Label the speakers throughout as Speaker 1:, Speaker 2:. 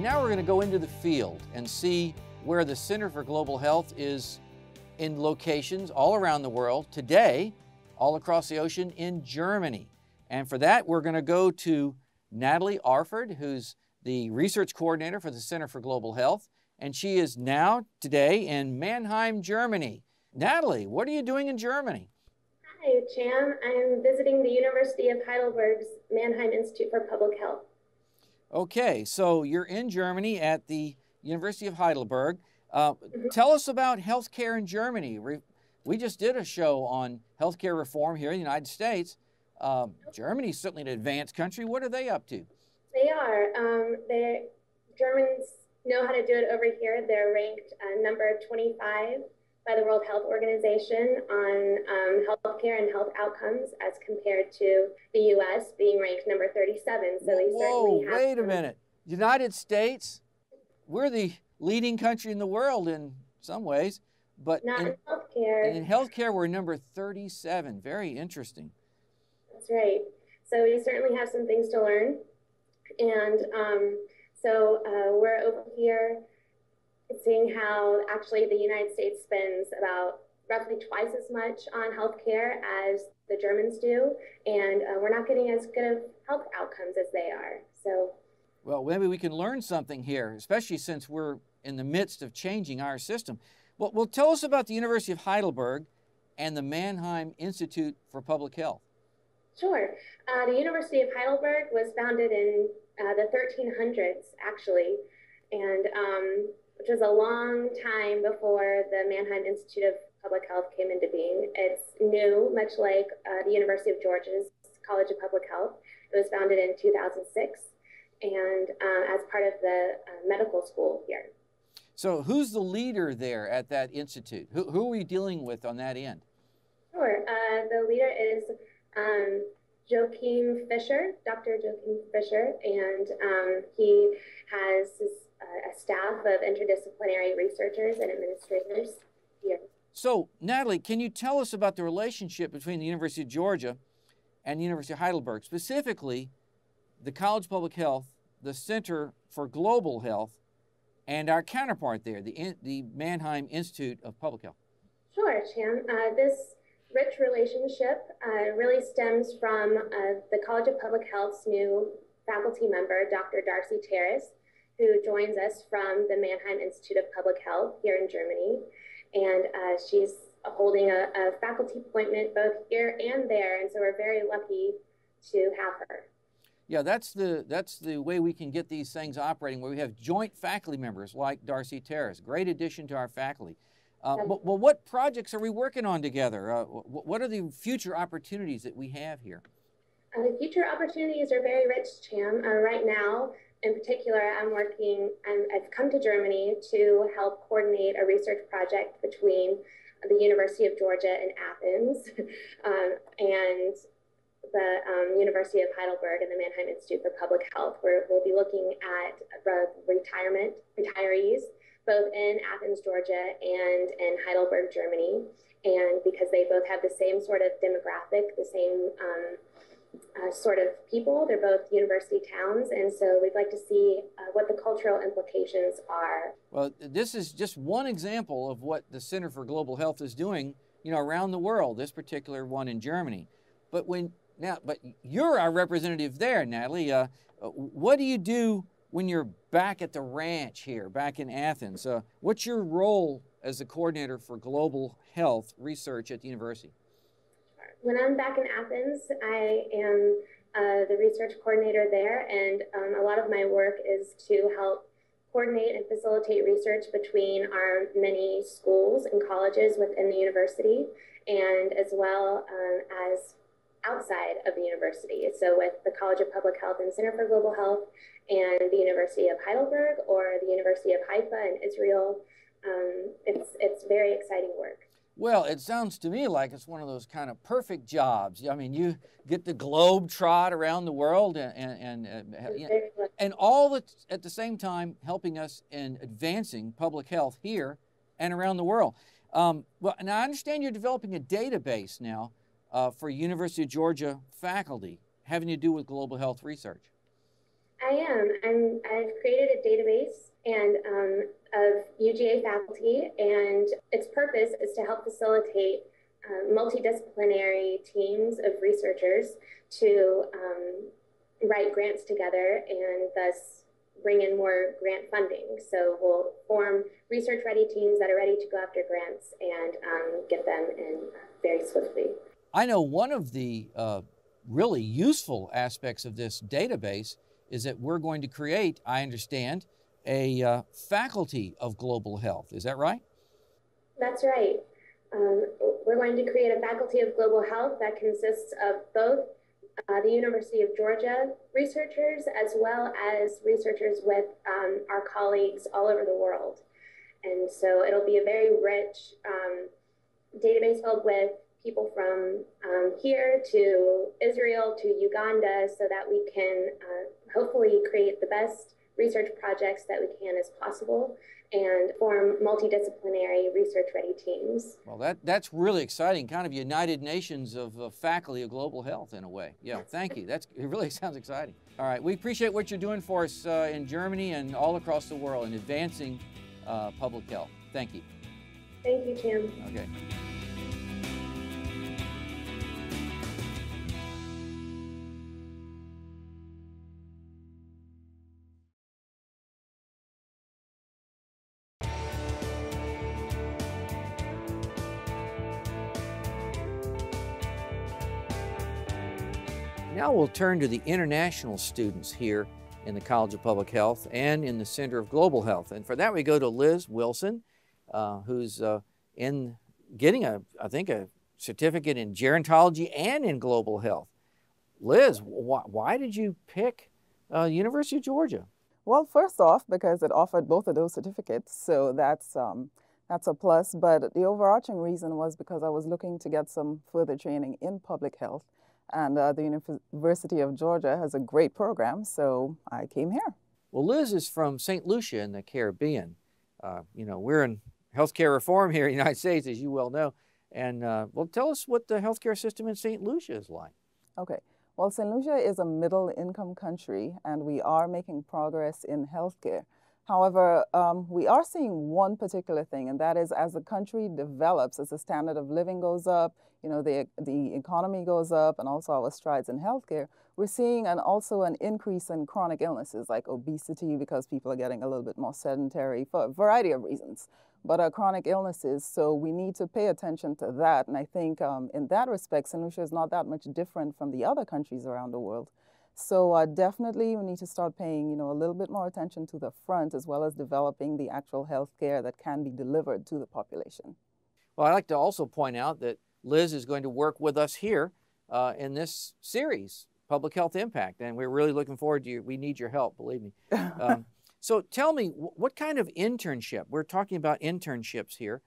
Speaker 1: now we're going to go into the field and see where the Center for Global Health is in locations all around the world. Today, all across the ocean in Germany. And for that, we're going to go to Natalie Arford, who's the research coordinator for the Center for Global Health. And she is now, today, in Mannheim, Germany. Natalie, what are you doing in Germany?
Speaker 2: Hi, Chan. I'm visiting the University of Heidelberg's Mannheim Institute for Public Health.
Speaker 1: Okay, so you're in Germany at the University of Heidelberg. Tell us about healthcare in Germany. We just did a show on healthcare reform here in the United States. Germany's certainly an advanced country. What are they up to?
Speaker 2: They are. Germans know how to do it over here. They're ranked number 25 by the World Health Organization on healthcare and health outcomes as compared to the U.S. being ranked number 37. So they certainly have.
Speaker 1: Wait a minute. United States, we're the leading country in the world in some ways, but
Speaker 2: not in healthcare.
Speaker 1: In healthcare, we're number 37. Very interesting.
Speaker 2: That's right. So we certainly have some things to learn. And we're over here seeing how actually the United States spends about roughly twice as much on healthcare as the Germans do. And we're not getting as good of health outcomes as they are. So,
Speaker 1: well, maybe we can learn something here, especially since we're in the midst of changing our system. Well, tell us about the University of Heidelberg and the Mannheim Institute for Public Health.
Speaker 2: Sure. The University of Heidelberg was founded in the 1300s, actually, and which was a long time before the Mannheim Institute of Public Health came into being. It's new, much like the University of Georgia's College of Public Health. It was founded in 2006 and as part of the medical school here.
Speaker 1: So who's the leader there at that institute? Who are we dealing with on that end?
Speaker 2: Sure. The leader is Joachim Fischer, Dr. Joachim Fischer, and he has a staff of interdisciplinary researchers and administrators here.
Speaker 1: So, Natalie, can you tell us about the relationship between the University of Georgia and the University of Heidelberg, specifically the College of Public Health, the Center for Global Health, and our counterpart there, the Mannheim Institute of Public Health?
Speaker 2: Sure, Chan. This rich relationship really stems from the College of Public Health's new faculty member, Dr. Darcy Terrace, who joins us from the Mannheim Institute of Public Health here in Germany. And she's holding a faculty appointment both here and there, and so we're very lucky to have her.
Speaker 1: Yeah, that's the way we can get these things operating, where we have joint faculty members like Darcy Terrace. Great addition to our faculty. Well, what projects are we working on together? What are the future opportunities that we have here?
Speaker 2: The future opportunities are very rich, Cham. Right now, in particular, I've come to Germany to help coordinate a research project between the University of Georgia in Athens and the University of Heidelberg and the Mannheim Institute for Public Health, where we'll be looking at retirees, both in Athens, Georgia, and in Heidelberg, Germany. And because they both have the same sort of demographic, the same sort of people, they're both university towns. And so we'd like to see what the cultural implications are. Well,
Speaker 1: this is just one example of what the Center for Global Health is doing, around the world, this particular one in Germany. But you're our representative there, Natalie. What do you do when you're back at the ranch here, back in Athens? What's your role as the coordinator for global health research at the university?
Speaker 2: When I'm back in Athens, I am the research coordinator there, and a lot of my work is to help coordinate and facilitate research between our many schools and colleges within the university, and as well as outside of the university. So with the College of Public Health and Center for Global Health and the University of Heidelberg or the University of Haifa in Israel, it's very exciting work.
Speaker 1: Well, it sounds to me like it's one of those kind of perfect jobs. I mean, you get the globe trot around the world and all at the same time helping us in advancing public health here and around the world. Well, now I understand you're developing a database now for University of Georgia faculty having to do with global health research.
Speaker 2: I am. I've created a database and of UGA faculty, and its purpose is to help facilitate multidisciplinary teams of researchers to write grants together and thus bring in more grant funding. So we'll form research-ready teams that are ready to go after grants and get them in very swiftly.
Speaker 1: I know one of the really useful aspects of this database is that we're going to create, I understand, a faculty of global health. Is that right?
Speaker 2: That's right. We're going to create a faculty of global health that consists of both the University of Georgia researchers as well as researchers with our colleagues all over the world. And so it'll be a very rich database filled with people from here to Israel to Uganda so that we can hopefully create the best research projects that we can as possible and form multidisciplinary research-ready teams.
Speaker 1: Well, that's really exciting, kind of United Nations of faculty of global health in a way. Yeah, thank you. It really sounds exciting. All right, we appreciate what you're doing for us in Germany and all across the world in advancing public health. Thank you.
Speaker 2: Thank you, Tim.
Speaker 1: Okay. Now we'll turn to the international students here in the College of Public Health and in the Center of Global Health. And for that we go to Liz Wilson, who's getting I think a certificate in gerontology and in global health. Liz, why did you pick University of Georgia?
Speaker 3: Well, first off, because it offered both of those certificates, so that's a plus. But the overarching reason was because I was looking to get some further training in public health. And the University of Georgia has a great program, so I came here.
Speaker 1: Well, Liz is from St. Lucia in the Caribbean. We're in healthcare reform here in the United States, as you well know. And well, tell us what the healthcare system in St. Lucia is like.
Speaker 3: Okay. Well, St. Lucia is a middle-income country, and we are making progress in healthcare. However, we are seeing one particular thing, and that is as the country develops, as the standard of living goes up, the economy goes up, and also our strides in healthcare, we're seeing also an increase in chronic illnesses like obesity because people are getting a little bit more sedentary for a variety of reasons. But chronic illnesses, so we need to pay attention to that. And I think in that respect, St. Lucia is not that much different from the other countries around the world. So definitely we need to start paying, a little bit more attention to the front as well as developing the actual health care that can be delivered to the population.
Speaker 1: Well, I'd like to also point out that Liz is going to work with us here in this series, Public Health Impact, and we're really looking forward to you. We need your help, believe me. So tell me, what kind of internship? We're talking about internships here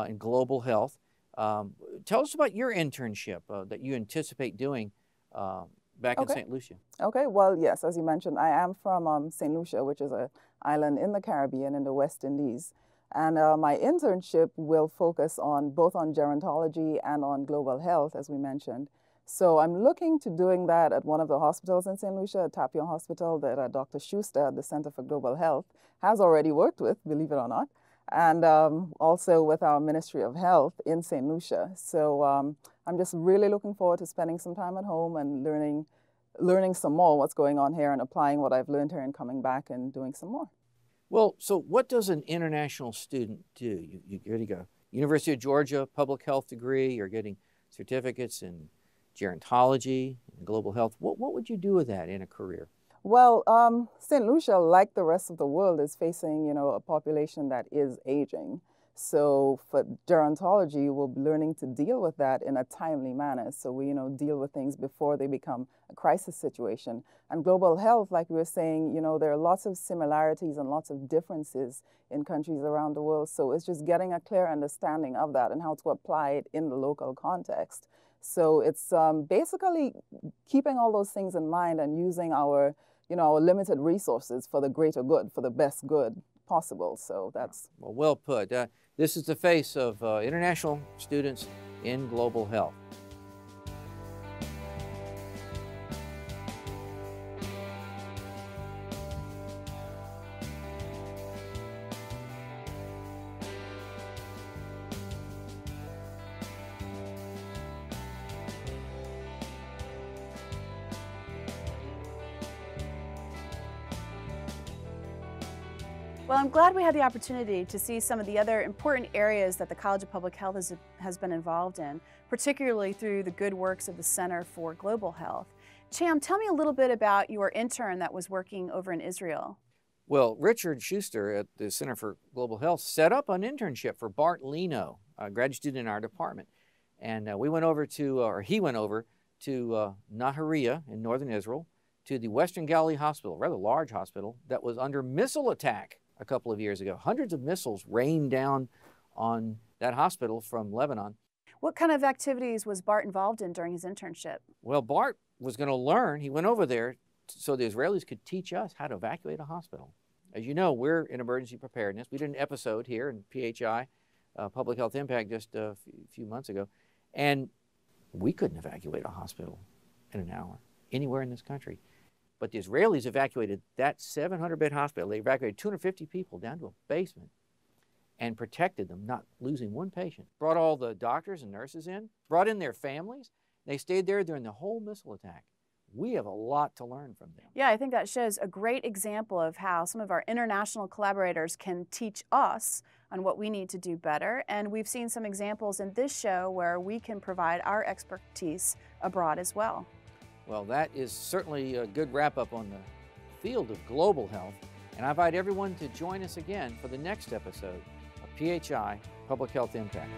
Speaker 1: in global health. Tell us about your internship that you anticipate doing back in St. Lucia.
Speaker 3: Okay, well, yes, as you mentioned, I am from St. Lucia, which is an island in the Caribbean in the West Indies. And my internship will focus both on gerontology and on global health, as we mentioned. So I'm looking to doing that at one of the hospitals in St. Lucia, Tapion Hospital, that Dr. Schuster at the Center for Global Health has already worked with, believe it or not, and also with our Ministry of Health in St. Lucia. So I'm just really looking forward to spending some time at home and learning some more what's going on here and applying what I've learned here and coming back and doing some more.
Speaker 1: Well, so what does an international student do? You're going to go University of Georgia, public health degree, you're getting certificates in gerontology and global health. What would you do with that in a career?
Speaker 3: Well, St. Lucia, like the rest of the world, is facing, a population that is aging. So for gerontology, we'll be learning to deal with that in a timely manner. So we, deal with things before they become a crisis situation. And global health, like we were saying, there are lots of similarities and lots of differences in countries around the world. So it's just getting a clear understanding of that and how to apply it in the local context. So it's basically keeping all those things in mind and using our limited resources for the greater good, for the best good possible. So that's...
Speaker 1: Well put. This is the face of international students in global health.
Speaker 4: Well, I'm glad we had the opportunity to see some of the other important areas that the College of Public Health has been involved in, particularly through the good works of the Center for Global Health. Cham, tell me a little bit about your intern that was working over in Israel.
Speaker 1: Well, Richard Schuster at the Center for Global Health set up an internship for Bart Leno, a graduate student in our department. And he went over to Nahariya in northern Israel, to the Western Galilee Hospital, a rather large hospital that was under missile attack a couple of years ago. Hundreds of missiles rained down on that hospital from Lebanon.
Speaker 4: What kind of activities was Bart involved in during his internship?
Speaker 1: Well, Bart was going to learn. He went over there so the Israelis could teach us how to evacuate a hospital. As you know, we're in emergency preparedness. We did an episode here in PHI, Public Health Impact, just a few months ago, and we couldn't evacuate a hospital in an hour anywhere in this country. But the Israelis evacuated that 700-bed hospital. They evacuated 250 people down to a basement and protected them, not losing one patient. Brought all the doctors and nurses in, brought in their families. They stayed there during the whole missile attack. We have a lot to learn from them.
Speaker 4: Yeah, I think that shows a great example of how some of our international collaborators can teach us on what we need to do better. And we've seen some examples in this show where we can provide our expertise abroad as well.
Speaker 1: Well, that is certainly a good wrap-up on the field of global health. And I invite everyone to join us again for the next episode of PHI Public Health Impact.